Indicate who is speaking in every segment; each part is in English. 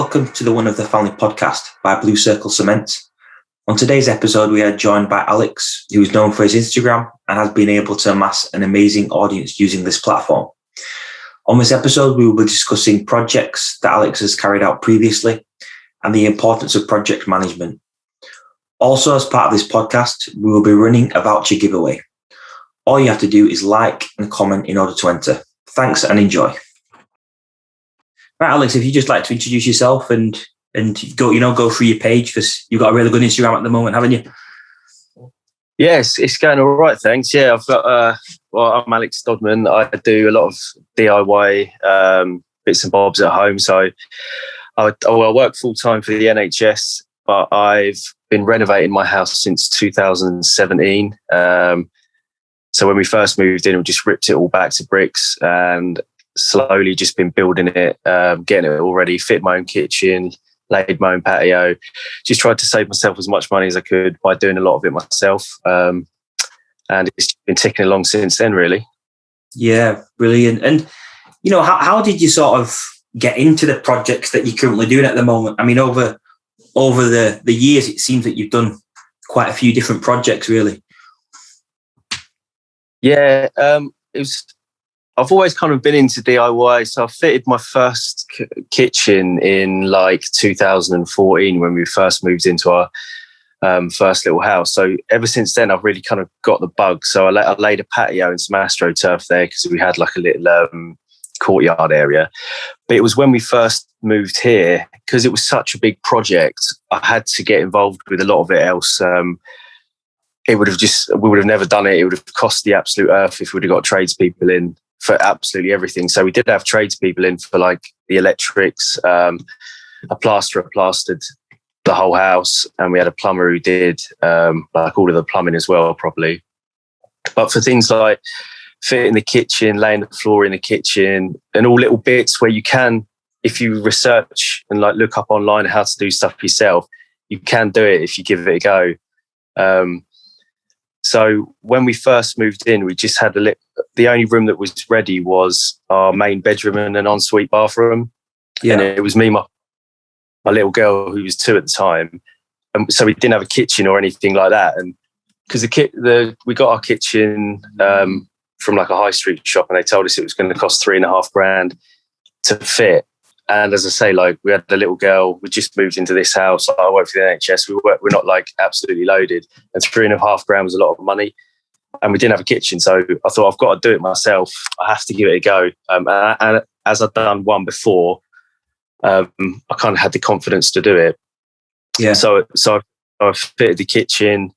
Speaker 1: welcome to the One of the Family podcast by Blue Circle Cement. On today's episode, we are joined by Alex, who is known for his Instagram and has been able to amass an amazing audience using this platform. On this episode, we will be discussing projects that Alex has carried out previously and the importance of project management. Also, as part of this podcast, we will be running a voucher giveaway. All you have to do is like and comment in order to enter. Thanks and enjoy. Right, Alex, if you'd just like to introduce yourself and go through your page, because you've got a really good Instagram at the moment, haven't you?
Speaker 2: Yes, it's going all right, thanks. Yeah, I've got, I'm Alex Dodman. I do a lot of DIY bits and bobs at home. So I work full-time for the NHS, but I've been renovating my house since 2017. So when we first moved in, we just ripped it all back to bricks and slowly just been building it, getting it all ready, fit my own kitchen, laid my own patio, just tried to save myself as much money as I could by doing a lot of it myself. And it's been ticking along since then, really. Yeah,
Speaker 1: brilliant. And, how did you sort of get into the projects that you're currently doing at the moment? I mean, over the years, it seems that you've done quite a few different projects, really.
Speaker 2: Yeah, I've always kind of been into DIY. So I fitted my first kitchen in like 2014 when we first moved into our first little house. So ever since then, I've really kind of got the bug. So I laid a patio and some AstroTurf there because we had like a little courtyard area. But it was when we first moved here, because it was such a big project, I had to get involved with a lot of it else. We would have never done it. It would have cost the absolute earth if we'd have got tradespeople in for absolutely everything. So we did have tradespeople in for like the electrics. A plasterer plastered the whole house, and we had a plumber who did like all of the plumbing as well, probably. But for things like fitting the kitchen, laying the floor in the kitchen, and all little bits where you can, if you research and like look up online how to do stuff yourself, you can do it if you give it a go. So when we first moved in, we just had the only room that was ready was our main bedroom and an ensuite bathroom. Yeah. And it was me, my little girl, who was 2 at the time. And so we didn't have a kitchen or anything like that. And because we got our kitchen from like a high street shop, and they told us it was going to cost $3,500 to fit. And as I say, like we had the little girl, we just moved into this house. I work for the NHS. We're not like absolutely loaded, and $3,500 was a lot of money. And we didn't have a kitchen, so I thought I've got to do it myself. I have to give it a go. And as I'd done one before, I kind of had the confidence to do it. Yeah. So I fitted the kitchen,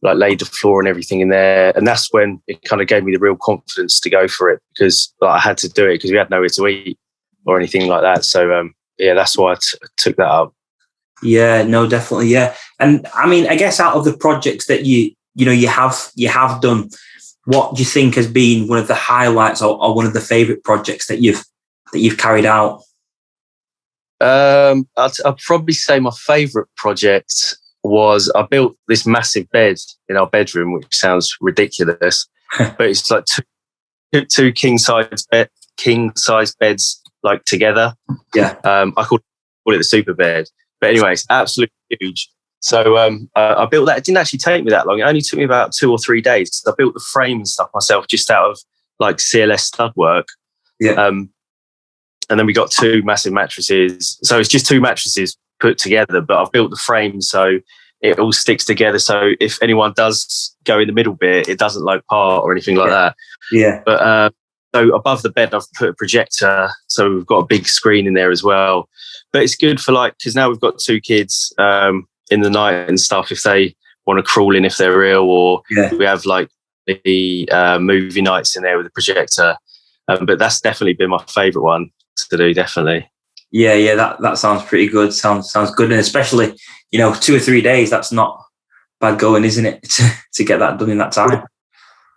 Speaker 2: like laid the floor and everything in there, and that's when it kind of gave me the real confidence to go for it, because I had to do it because we had nowhere to eat or anything like that. So that's why I took that up.
Speaker 1: Yeah, no, definitely, yeah. And I mean, I guess out of the projects that you have done, what do you think has been one of the highlights or one of the favourite projects that you've carried out?
Speaker 2: I'd probably say my favourite project was I built this massive bed in our bedroom, which sounds ridiculous, but it's like two king size beds like together. Yeah. I call it the super bed, but anyway, it's absolutely huge. So I built that. It didn't actually take me that long. It only took me about 2 or 3 days. I built the frame and stuff myself just out of like CLS stud work. Yeah. And then we got 2 massive mattresses. So it's just 2 mattresses put together, but I've built the frame so it all sticks together. So if anyone does go in the middle bit, it doesn't like part or anything like that. Yeah. But so above the bed, I've put a projector. So we've got a big screen in there as well. But it's good for like, because now we've got 2 kids in the night and stuff, if they want to crawl in if they're ill, or we have like the movie nights in there with the projector. But that's definitely been my favourite one to do, definitely.
Speaker 1: Yeah, that sounds pretty good. Sounds good. And especially, 2 or 3 days, that's not bad going, isn't it? to get that done in that time.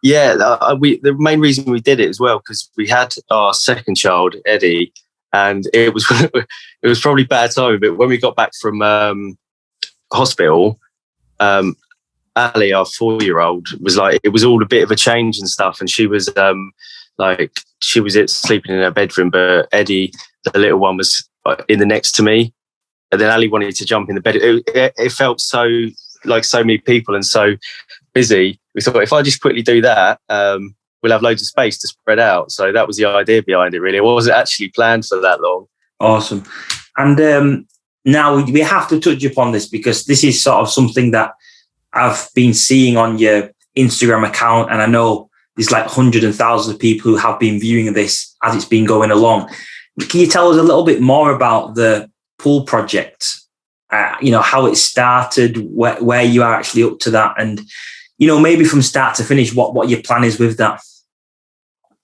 Speaker 2: Yeah, the main reason we did it as well, because we had our second child, Eddie, and it was probably bad timing. But when we got back from hospital, Ali, our 4-year-old, was like, it was all a bit of a change and stuff, and she was sleeping in her bedroom, but Eddie, the little one, was in the next to me, and then Ali wanted to jump in the bed. It felt so like so many people and so busy. We thought if I just quickly do that, we'll have loads of space to spread out. So that was the idea behind it, really. It wasn't actually planned for that long.
Speaker 1: Awesome. And now we have to touch upon this, because this is sort of something that I've been seeing on your Instagram account, and I know there's like hundreds and thousands of people who have been viewing this as it's been going along. Can you tell us a little bit more about the pool project? How it started, where you are actually up to that, and maybe from start to finish, what your plan is with that.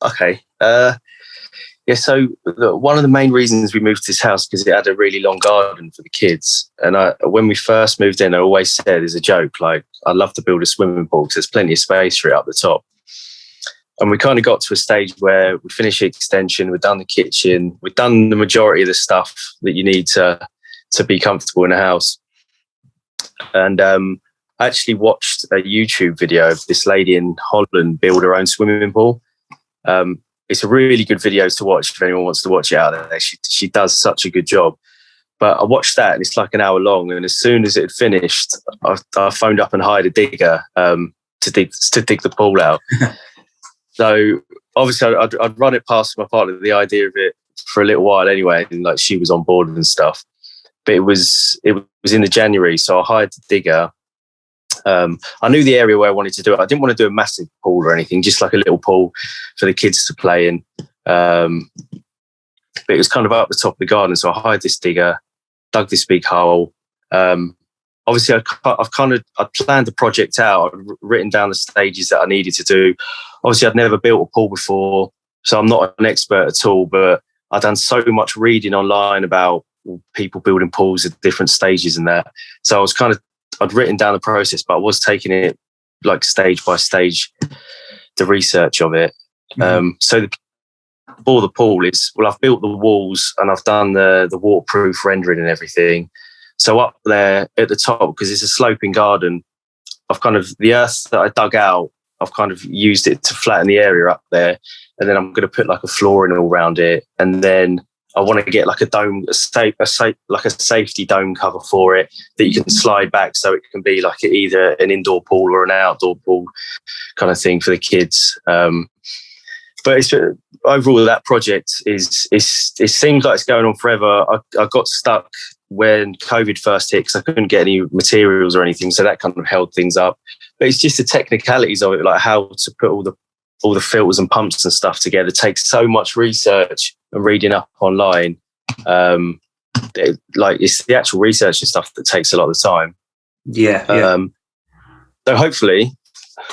Speaker 2: Okay. So one of the main reasons we moved to this house because it had a really long garden for the kids. And when we first moved in, I always said as a joke, like, I'd love to build a swimming pool because there's plenty of space for it up the top. And we kind of got to a stage where we finished the extension, we've done the kitchen, we've done the majority of the stuff that you need to be comfortable in a house. And I actually watched a YouTube video of this lady in Holland build her own swimming pool. It's a really good video to watch if anyone wants to watch it out there. She does such a good job. But I watched that and it's like an hour long. And as soon as it had finished, I phoned up and hired a digger to dig the pool out. So obviously I'd run it past my partner, the idea of it, for a little while anyway, and like she was on board and stuff. But it was in the January, so I hired the digger. I knew the area where I wanted to do it. I didn't want to do a massive pool or anything, just like a little pool for the kids to play in. But it was kind of up the top of the garden, so I hired this digger, dug this big hole. Obviously, I've planned the project out. I've written down the stages that I needed to do. Obviously, I'd never built a pool before, so I'm not an expert at all, but I've done so much reading online about people building pools at different stages and that. So I'd written down the process, but I was taking it like stage by stage, the research of it. Mm-hmm. So for the pool I've built the walls and I've done the waterproof rendering and everything. So up there at the top, because it's a sloping garden, the earth that I dug out, I've kind of used it to flatten the area up there. And then I'm going to put like a flooring all around it. And then I want to get like a dome, like a safety dome cover for it that you can slide back, so it can be like either an indoor pool or an outdoor pool kind of thing for the kids. But overall, that project it seems like it's going on forever. I got stuck when COVID first hit because I couldn't get any materials or anything, so that kind of held things up. But it's just the technicalities of it, like how to put all the filters and pumps and stuff together. It takes so much research and reading up online. It's the actual research and stuff that takes a lot of the time.
Speaker 1: Yeah.
Speaker 2: So hopefully,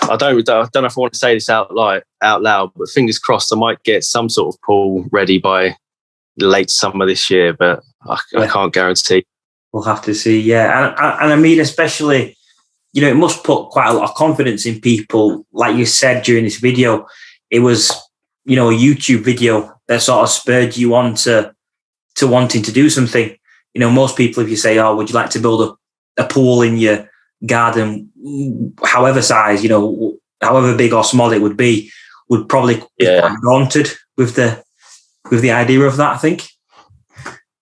Speaker 2: I don't know if I want to say this out loud, but fingers crossed, I might get some sort of pool ready by late summer this year, but I can't guarantee.
Speaker 1: We'll have to see. Yeah. And I mean, especially, it must put quite a lot of confidence in people. Like you said during this video, it was, a YouTube video that sort of spurred you on to wanting to do something. Most people, if you say, oh, would you like to build a pool in your garden, however size, however big or small it would be, would probably be quite daunted with the idea of that, I think.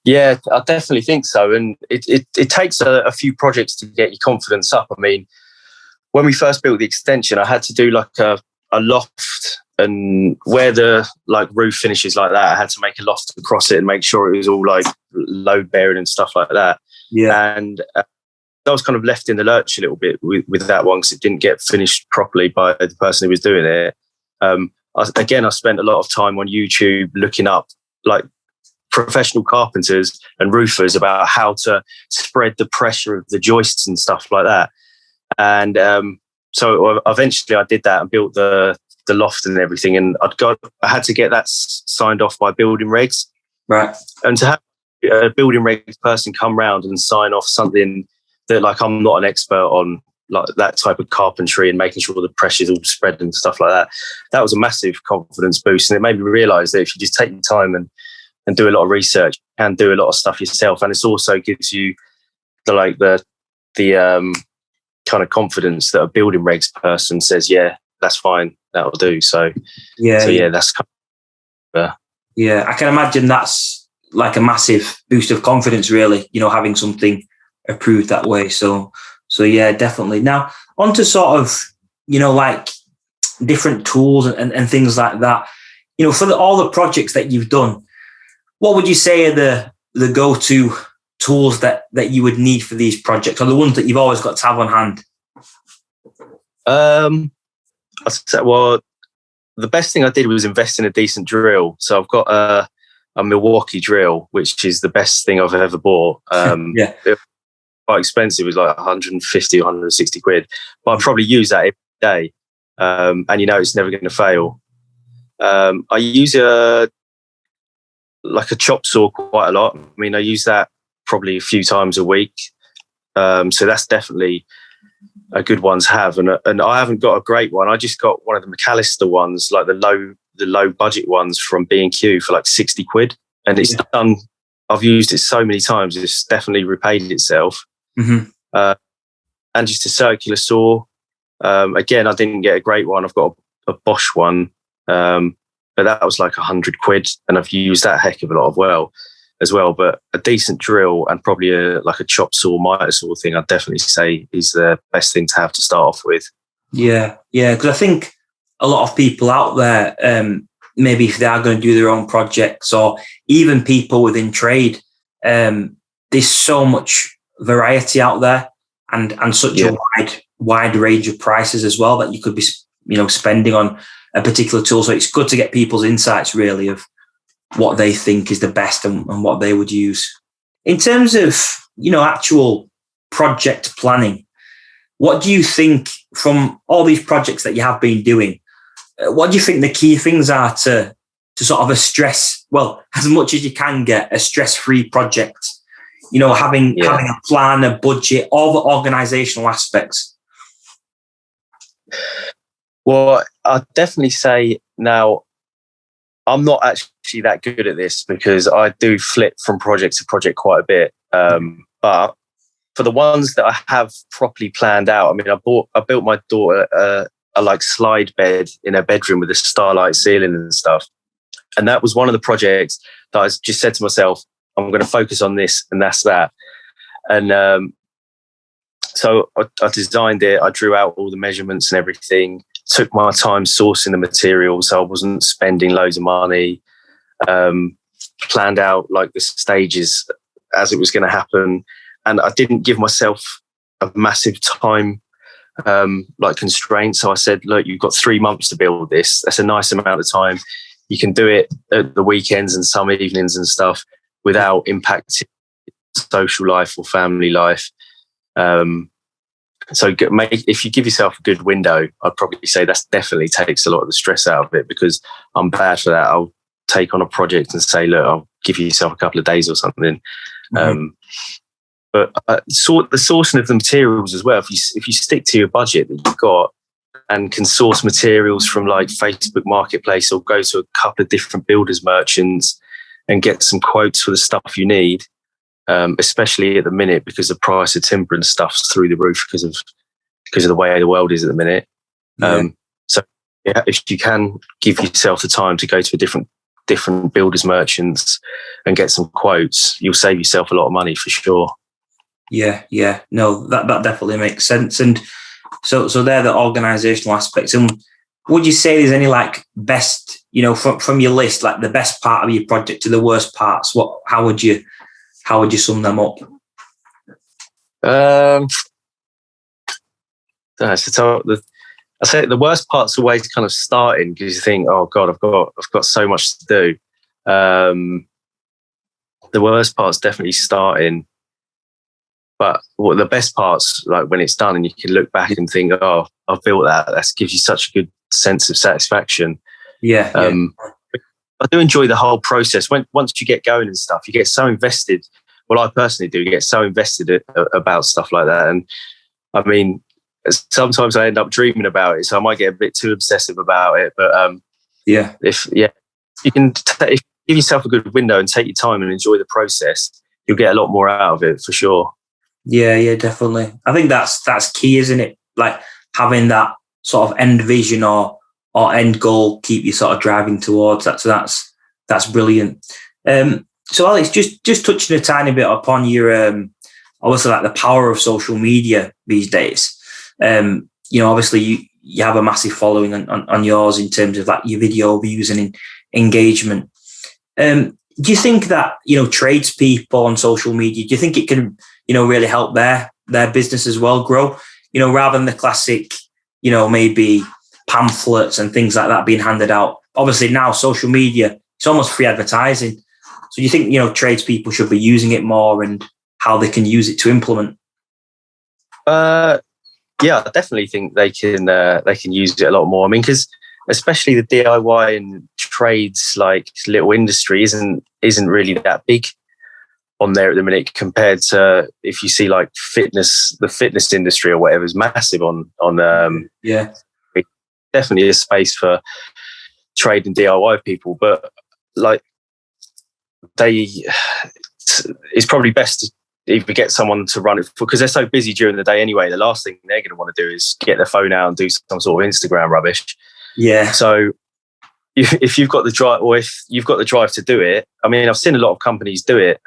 Speaker 2: Yeah, I definitely think so. And it takes a few projects to get your confidence up. I mean, when we first built the extension, I had to do like a loft, and where the like roof finishes like that, I had to make a loft across it and make sure it was all like load bearing and stuff like that. Yeah. And I was kind of left in the lurch a little bit with that one because it didn't get finished properly by the person who was doing it. I spent a lot of time on YouTube looking up like professional carpenters and roofers about how to spread the pressure of the joists and stuff like that. And so eventually I did that and built the loft and everything. And I had to get that signed off by building regs.
Speaker 1: Right.
Speaker 2: And to have a building regs person come round and sign off something that like I'm not an expert on, like that type of carpentry and making sure the pressure's all spread and stuff like that. That was a massive confidence boost. And it made me realise that if you just take your time and do a lot of research, you can do a lot of stuff yourself. And it also gives you the kind of confidence that a building regs person says, yeah, that's fine, that'll do. So that's kind of,
Speaker 1: I can imagine that's like a massive boost of confidence, really, having something approved that way. So yeah, definitely. Now, on to sort of, like different tools and things like that. For all the projects that you've done, what would you say are the go-to tools that you would need for these projects, or the ones that you've always got to have on hand?
Speaker 2: I'd say, well, the best thing I did was invest in a decent drill. So I've got a Milwaukee drill, which is the best thing I've ever bought.
Speaker 1: Yeah.
Speaker 2: It was quite expensive. It was like 150, 160 quid. But I probably use that every day. And it's never going to fail. I use a chop saw quite a lot. I mean, I use that probably a few times a week. So that's definitely a good one to have. And I haven't got a great one. I just got one of the McAllister ones, like the low budget ones from B&Q for like 60 quid. And it's done. I've used it so many times. It's definitely repaid itself.
Speaker 1: Mm-hmm.
Speaker 2: And just a circular saw. Again, I didn't get a great one. I've got a Bosch one. But that was like 100 quid. And I've used that a heck of a lot as well. But a decent drill and probably a chop saw, miter saw thing, I'd definitely say is the best thing to have to start off with. Yeah.
Speaker 1: Because I think a lot of people out there, maybe if they are going to do their own projects, or even people within trade, there's so much variety out there and such a wide range of prices as well that you could be, spending on a particular tool. So it's good to get people's insights really of what they think is the best and what they would use. In terms of, actual project planning, what do you think from all these projects that you have been doing, what do you think the key things are to sort of as much as you can get a stress-free project, having a plan, a budget, all the organizational aspects?
Speaker 2: Well, I'd definitely say now, I'm not actually that good at this because I do flip from project to project quite a bit. But for the ones that I have properly planned out, I mean, I built my daughter a slide bed in her bedroom with a starlight ceiling and stuff. And that was one of the projects that I just said to myself, I'm going to focus on this and that's that. And so I designed it. I drew out all the measurements and everything. Took my time sourcing the materials, so I wasn't spending loads of money. Planned out like the stages as it was going to happen, and I didn't give myself a massive time constraint. So I said, "Look, you've got 3 months to build this. That's a nice amount of time. You can do it at the weekends and some evenings and stuff without impacting social life or family life." So if you give yourself a good window, I'd probably say that definitely takes a lot of the stress out of it, because I'm bad for that. I'll take on a project and say, look, I'll give yourself a couple of days or something. Mm-hmm. But the sourcing of the materials as well, if you stick to your budget that you've got and can source materials from like Facebook Marketplace or go to a couple of different builders merchants and get some quotes for the stuff you need, especially at the minute, because the price of timber and stuff's through the roof because of the way the world is at the minute. So if you can give yourself the time to go to a different builders merchants and get some quotes, you'll save yourself a lot of money for sure.
Speaker 1: Yeah. No, that definitely makes sense. And so they're the organizational aspects. And would you say there's any best, from your list, like the best part of your project to the worst parts? How would you sum them up?
Speaker 2: I say the worst part's always kind of starting, because you think, oh God, I've got so much to do. The worst part's definitely starting, but the best part's like when it's done and you can look back and think, oh, I've built that. That gives you such a good sense of satisfaction.
Speaker 1: Yeah.
Speaker 2: I do enjoy the whole process. Once you get going and stuff, you get so invested. Well, I personally do get so invested about stuff like that. And I mean, sometimes I end up dreaming about it, so I might get a bit too obsessive about it. But if you can give yourself a good window and take your time and enjoy the process, you'll get a lot more out of it for sure.
Speaker 1: Yeah, definitely. I think that's key, isn't it? Like having that sort of end vision or end goal, keep you sort of driving towards that. So that's brilliant. So Alex, just touching a tiny bit upon your obviously like the power of social media these days. Obviously you have a massive following on yours in terms of like your video views and engagement. Do you think that, tradespeople on social media, do you think it can, really help their business as well grow, rather than the classic, maybe pamphlets and things like that being handed out? Obviously now social media, it's almost free advertising. So do you think, tradespeople should be using it more, and how they can use it to implement?
Speaker 2: Yeah, I definitely think they can use it a lot more. I mean, because especially the DIY and trades, like little industry, isn't really that big on there at the minute compared to if you see like the fitness industry or whatever is massive on
Speaker 1: yeah.
Speaker 2: Definitely a space for trade and DIY people, but like it's probably best to either get someone to run it because they're so busy during the day anyway. The last thing they're going to want to do is get their phone out and do some sort of Instagram rubbish.
Speaker 1: Yeah.
Speaker 2: So if you've got the drive, or if you've got the drive to do it, I mean, I've seen a lot of companies do it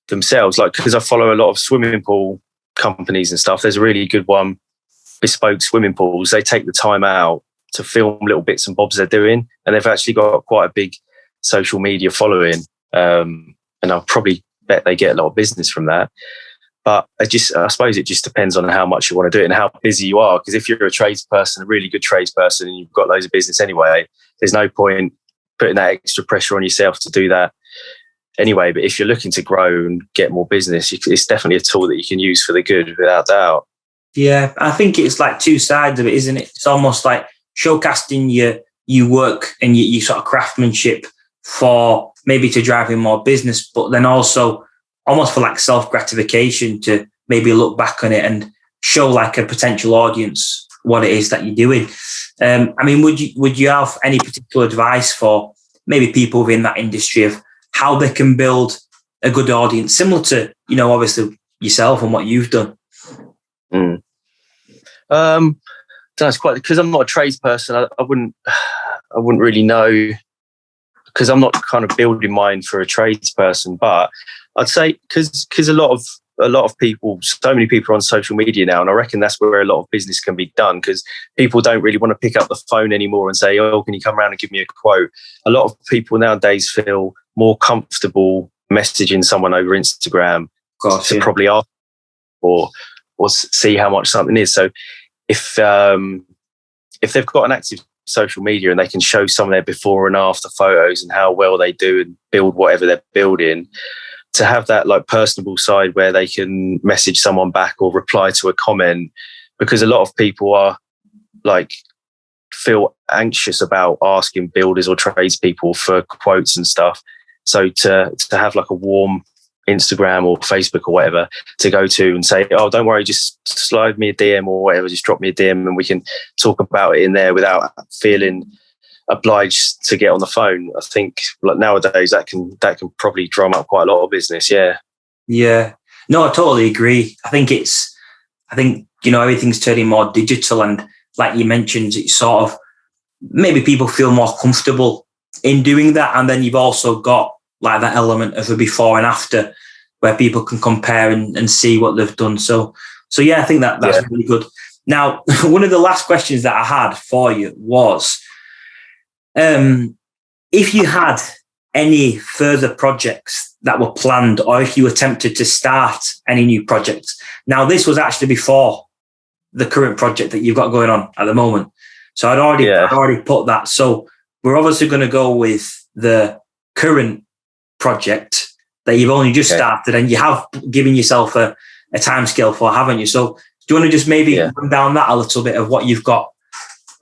Speaker 2: themselves. Like, because I follow a lot of swimming pool companies and stuff. There's a really good one, Bespoke Swimming Pools. They take the time out to film little bits and bobs they're doing, and they've actually got quite a big social media following. And I'll probably bet they get a lot of business from that. But I suppose it just depends on how much you want to do it and how busy you are. Because if you're a tradesperson, a really good tradesperson, and you've got loads of business anyway, there's no point putting that extra pressure on yourself to do that anyway. But if you're looking to grow and get more business, it's definitely a tool that you can use for the good, without doubt.
Speaker 1: Yeah, I think it's like two sides of it, isn't it? It's almost like showcasing your work and your sort of craftsmanship for maybe to drive in more business, but then also almost for like self-gratification to maybe look back on it and show like a potential audience what it is that you're doing. I mean, would you have any particular advice for maybe people within that industry of how they can build a good audience, similar to, obviously yourself and what you've done?
Speaker 2: That's quite, because I'm not a tradesperson. I wouldn't really know, because I'm not kind of building mine for a tradesperson. But I'd say because a lot of people, so many people are on social media now, and I reckon that's where a lot of business can be done, because people don't really want to pick up the phone anymore and say, "Oh, can you come around and give me a quote?" A lot of people nowadays feel more comfortable messaging someone over Instagram to probably ask or see how much something is. So if they've got an active social media and they can show some of their before and after photos and how well they do and build whatever they're building, to have that like personable side where they can message someone back or reply to a comment, because a lot of people are like feel anxious about asking builders or tradespeople for quotes and stuff. So to have like a warm Instagram or Facebook or whatever to go to and say, "Oh, don't worry, just slide me a DM or whatever, just drop me a DM and we can talk about it in there," without feeling obliged to get on the phone. I think like nowadays that can probably drum up quite a lot of business. Yeah.
Speaker 1: No, I totally agree. I think everything's turning more digital, and like you mentioned, it's sort of maybe people feel more comfortable in doing that. And then you've also got like that element of a before and after where people can compare and see what they've done. So yeah, I think that's really good. Now, one of the last questions that I had for you was, if you had any further projects that were planned, or if you attempted to start any new projects. Now, this was actually before the current project that you've got going on at the moment. So I'd already put that. So we're obviously going to go with the current project that you've only just started, and you have given yourself a timescale for, haven't you? So do you want to just maybe run down that a little bit of what you've got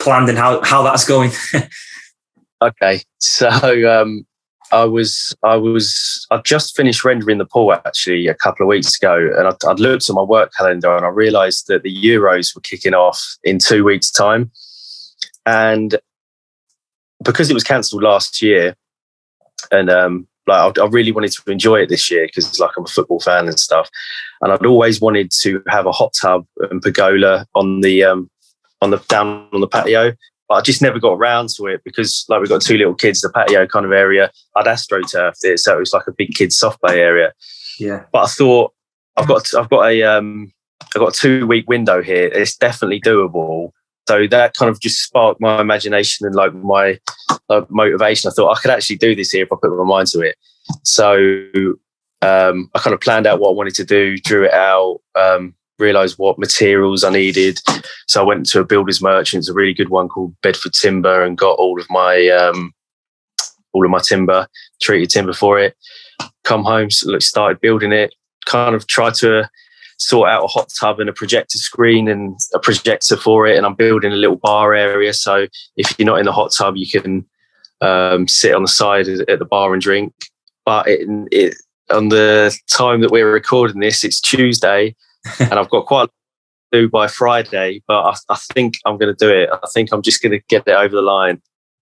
Speaker 1: planned and how that's going?
Speaker 2: Okay, so I just finished rendering the pool actually a couple of weeks ago, and I'd looked at my work calendar and I realised that the Euros were kicking off in 2 weeks' time, and because it was cancelled last year, and like I really wanted to enjoy it this year because like I'm a football fan and stuff, and I'd always wanted to have a hot tub and pergola on the down on the patio. but I just never got around to it because, like, we've got 2 little kids, the patio kind of area, I'd astroturfed it, so it was like a big kids soft play area.
Speaker 1: Yeah.
Speaker 2: But I thought I've got a 2-week window here. It's definitely doable. So that kind of just sparked my imagination and like my motivation. I thought I could actually do this here if I put my mind to it. So I kind of planned out what I wanted to do, drew it out, realised what materials I needed. So I went to a builder's merchant, a really good one called Bedford Timber, and got all of my timber, treated timber for it. Come home, started building it, kind of tried to sort out a hot tub and a projector screen and a projector for it. And I'm building a little bar area. So if you're not in the hot tub, you can sit on the side at the bar and drink. But on the time that we're recording this, it's Tuesday and I've got quite a lot to do by Friday, but I think I'm going to do it. I think I'm just going to get it over the line.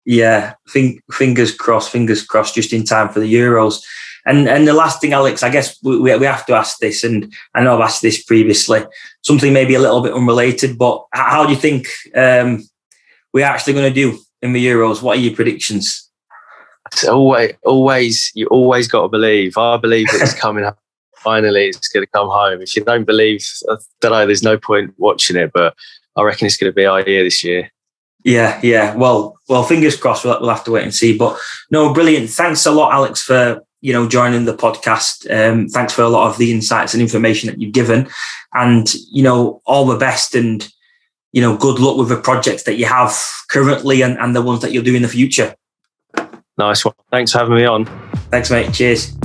Speaker 1: Yeah, fingers crossed, just in time for the Euros. And the last thing, Alex, I guess we have to ask this, and I know I've asked this previously, something maybe a little bit unrelated, but how do you think we're actually going to do in the Euros? What are your predictions?
Speaker 2: It's always, you always got to believe. I believe that it's coming home. Finally, it's going to come home. If you don't believe, I don't know, there's no point watching it, but I reckon it's going to be our year this year.
Speaker 1: Yeah. Well, fingers crossed. We'll have to wait and see. But no, brilliant. Thanks a lot, Alex, for joining the podcast. Thanks for a lot of the insights and information that you've given, and all the best, and good luck with the projects that you have currently and the ones that you'll do in the future.
Speaker 2: Nice one. Thanks for having me on.
Speaker 1: Thanks, mate. Cheers.